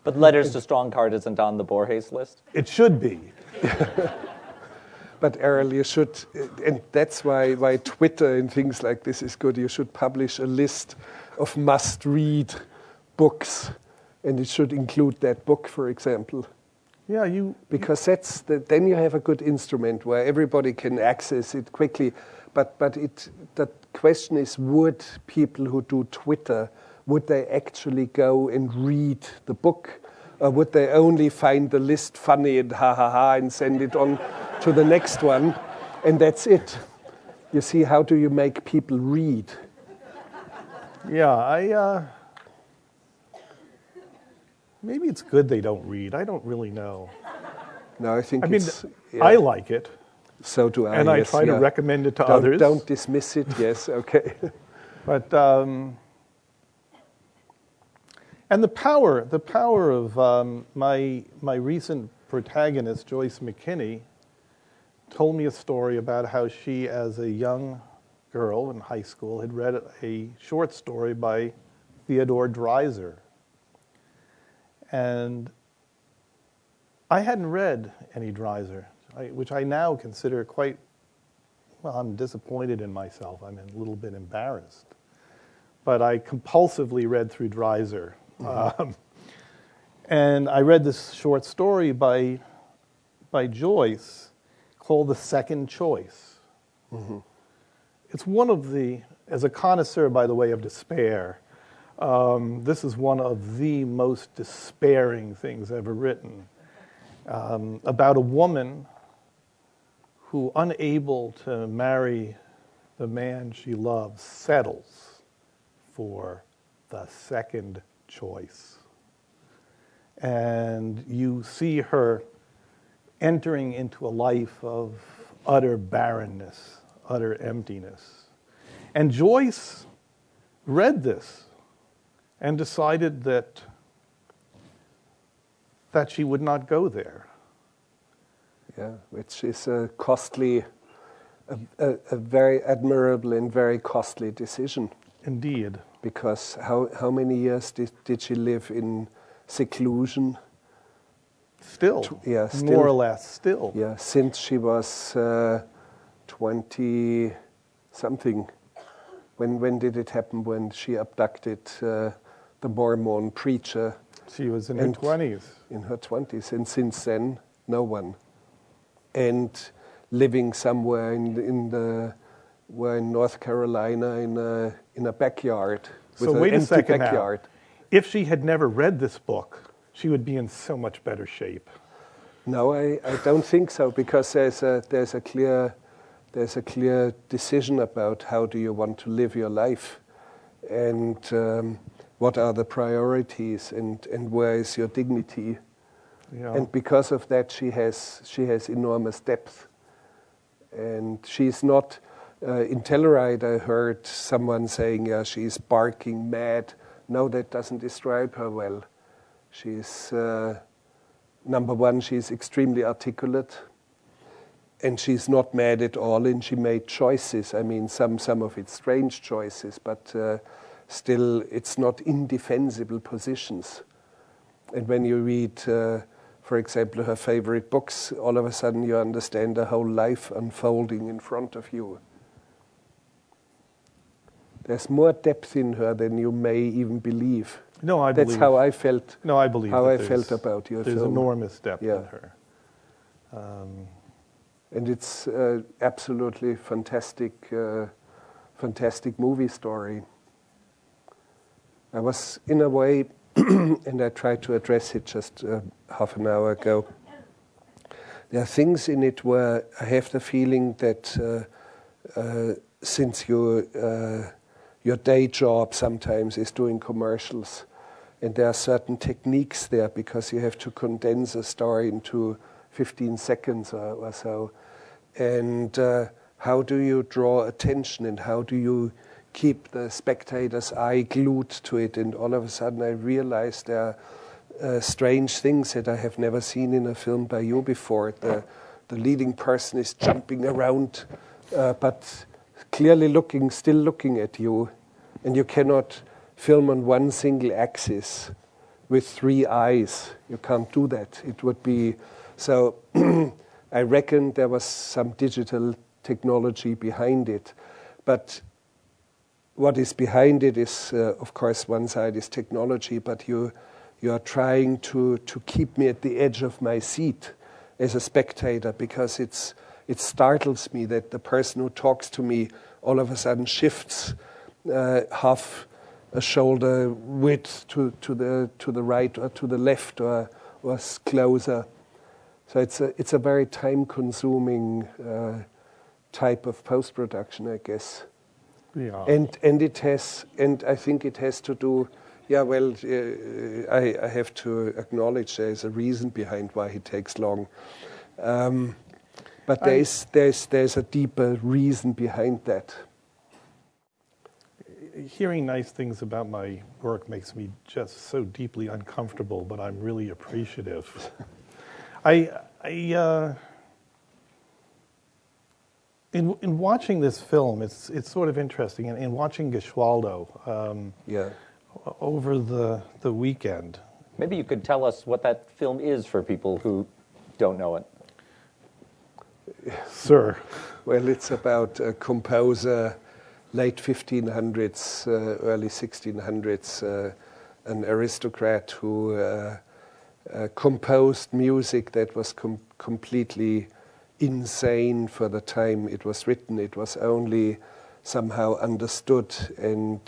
But Letters to Strongheart isn't on the Borges list? It should be. But Errol, you should, and that's why Twitter and things like this is good. You should publish a list of must-read books, and it should include that book, for example. Yeah, because then you have a good instrument where everybody can access it quickly. But the question is, would people who do Twitter, would they actually go and read the book? Or would they only find the list funny and ha and send it on to the next one? And that's it. You see, how do you make people read? Yeah, maybe it's good they don't read. I don't really know. No, I think I like it. So do I. And I try to recommend it to others. Don't dismiss it. Yes, okay. But and the power of my recent protagonist, Joyce McKinney, told me a story about how she, as a young girl in high school, had read a short story by Theodore Dreiser. And I hadn't read any Dreiser, which I now consider quite, well, I'm disappointed in myself. I'm a little bit embarrassed. But I compulsively read through Dreiser. Mm-hmm. And I read this short story by Joyce called The Second Choice. Mm-hmm. It's one of the, as a connoisseur, by the way, of despair, this is one of the most despairing things ever written, about a woman who, unable to marry the man she loves, settles for the second choice. And you see her entering into a life of utter barrenness, utter emptiness. And Joyce read this and decided that she would not go there. Yeah, which is a costly, a very admirable and very costly decision. Indeed. Because how many years did she live in seclusion? Still, more or less, still. Yeah, since she was 20-something. When did it happen? When she abducted the Mormon preacher? She was in her 20s. In her 20s, and since then, no one. And living somewhere in North Carolina in a backyard with an empty backyard. Now. If she had never read this book, she would be in so much better shape. No, I don't think so, because there's a clear decision about how do you want to live your life, and what are the priorities, and where is your dignity. Yeah. And because of that, she has enormous depth, and she's not. In Telluride, I heard someone saying, "Yeah, she's barking mad." No, that doesn't describe her well. She's number one. She's extremely articulate, and she's not mad at all. And she made choices. I mean, some of it strange choices, but still, it's not indefensible positions. And when you read, for example, her favorite books, all of a sudden you understand her whole life unfolding in front of you. There's more depth in her than you may even believe. No, I believe. That's how I felt. No, I believe. How I felt about your film. There's enormous depth in her. And it's absolutely fantastic, fantastic movie story. I was, in a way, and I tried to address it just half an hour ago. There are things in it where I have the feeling that since your day job sometimes is doing commercials, and there are certain techniques there because you have to condense a story into 15 seconds or so. And how do you draw attention, and how do you keep the spectator's eye glued to it? And all of a sudden I realized there are strange things that I have never seen in a film by you before. The leading person is jumping around, but clearly still looking at you, and you cannot film on one single axis. with 3 eyes. You can't do that. It would be so. I reckon there was some digital technology behind it, but what is behind it is, of course, one side is technology, but you are trying to keep me at the edge of my seat as a spectator, because it startles me that the person who talks to me all of a sudden shifts half a shoulder width to the right or to the left or closer. So it's a very time-consuming type of post-production, I guess. Yeah. And I think it has to do. Yeah, well, I have to acknowledge there's a reason behind why he takes long, but there's a deeper reason behind that. Hearing nice things about my work makes me just so deeply uncomfortable, but I'm really appreciative. In watching this film, it's sort of interesting. In watching Gesualdo over the weekend. Maybe you could tell us what that film is for people who don't know it. Sir. Well, it's about a composer, late 1500s, early 1600s, an aristocrat who composed music that was completely insane for the time it was written. It was only somehow understood and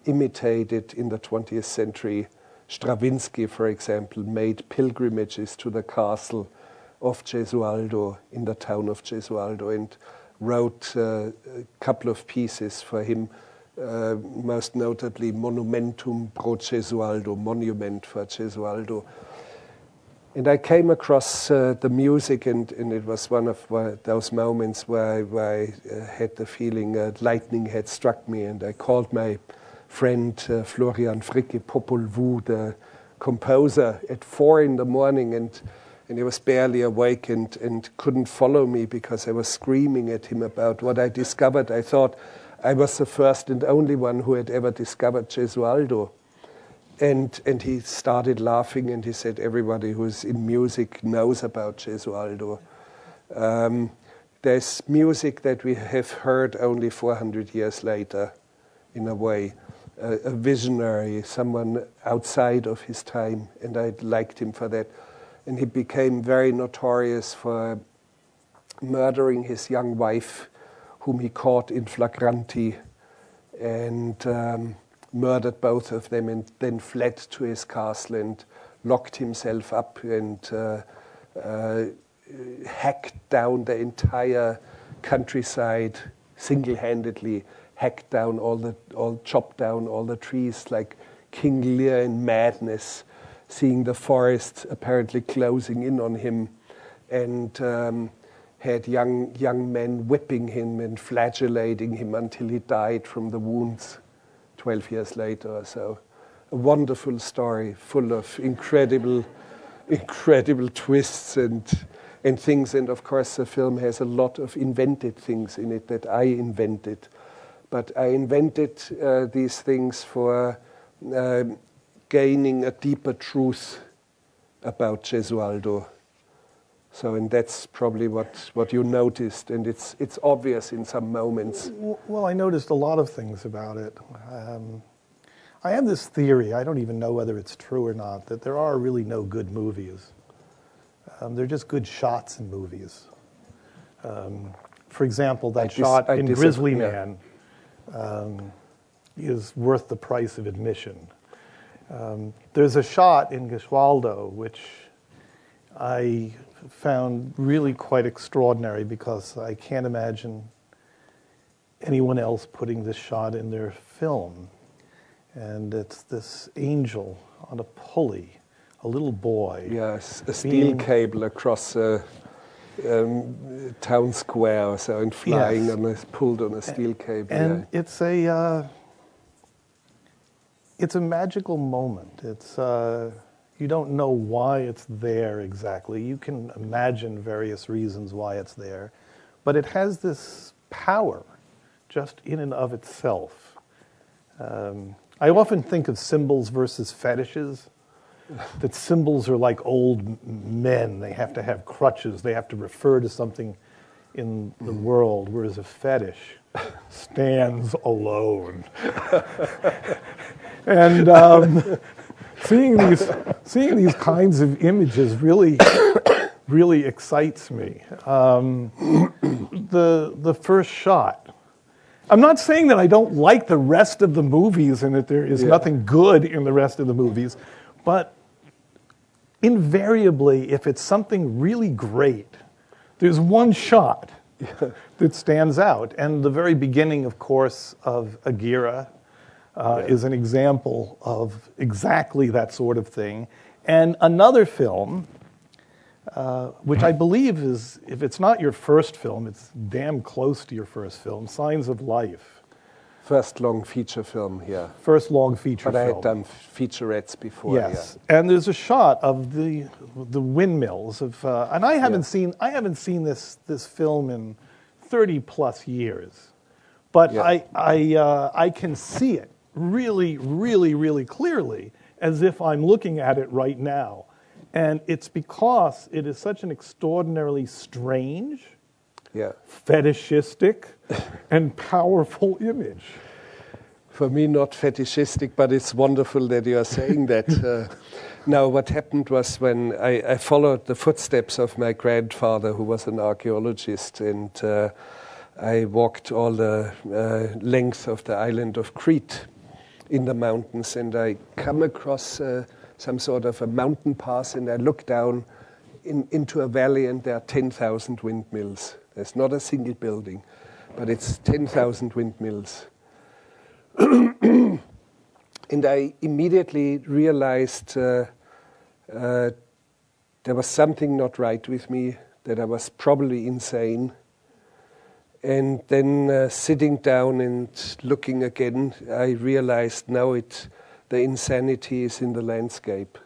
imitated in the 20th century. Stravinsky, for example, made pilgrimages to the castle of Gesualdo, in the town of Gesualdo, and wrote a couple of pieces for him, most notably Monumentum pro Gesualdo, Monument for Gesualdo. And I came across the music, and it was one of those moments where I had the feeling lightning had struck me, and I called my friend Florian Fricke, Popol Vuh, the composer, at 4 in the morning, and he was barely awake and couldn't follow me because I was screaming at him about what I discovered. I thought I was the first and only one who had ever discovered Gesualdo. And he started laughing, and he said, everybody who's in music knows about Gesualdo. There's music that we have heard only 400 years later, in a way. A visionary, someone outside of his time, and I liked him for that. And he became very notorious for murdering his young wife, whom he caught in flagranti, and murdered both of them, and then fled to his castle and locked himself up and hacked down the entire countryside single-handedly, chopped down all the trees like King Lear in madness, seeing the forest apparently closing in on him, and had young men whipping him and flagellating him until he died from the wounds 12 years later or so. A wonderful story full of incredible twists and things. And of course the film has a lot of invented things in it that I invented. But I invented these things for gaining a deeper truth about Gesualdo. So, and that's probably what you noticed, and it's obvious in some moments. Well, I noticed a lot of things about it. I have this theory, I don't even know whether it's true or not, that there are really no good movies. They're just good shots in movies. For example, that shot in Grizzly Man is worth the price of admission. There's a shot in Gesualdo which I found really quite extraordinary, because I can't imagine anyone else putting this shot in their film. And it's this angel on a pulley, a little boy. Yes, a steel cable across a town square or so, and flying, yes, pulled on a steel cable. And it's a magical moment. It's you don't know why it's there exactly. You can imagine various reasons why it's there, but it has this power just in and of itself. I often think of symbols versus fetishes. that symbols are like old men. They have to have crutches. They have to refer to something in the world, whereas a fetish stands alone. And seeing these kinds of images really excites me. The first shot. I'm not saying that I don't like the rest of the movies and that there is nothing good in the rest of the movies, but invariably, if it's something really great, there's one shot that stands out. And the very beginning, of course, of Agira is an example of exactly that sort of thing. And another film, which I believe is, if it's not your first film, it's damn close to your first film, Signs of Life. First long feature film, yeah. First long feature but film. I had done featurettes before, yes. And there's a shot of the windmills of, and I haven't seen this film in 30 plus years, but I can see it really, really, really clearly as if I'm looking at it right now. And it's because it is such an extraordinarily strange, fetishistic, and powerful image. For me, not fetishistic, but it's wonderful that you are saying that. Now, what happened was when I followed the footsteps of my grandfather, who was an archaeologist, and I walked all the length of the island of Crete in the mountains, and I come across some sort of a mountain pass, and I look down into a valley, and there are 10,000 windmills. There's not a single building, but it's 10,000 windmills. And I immediately realized there was something not right with me, that I was probably insane. And then sitting down and looking again, I realized now the insanity is in the landscape.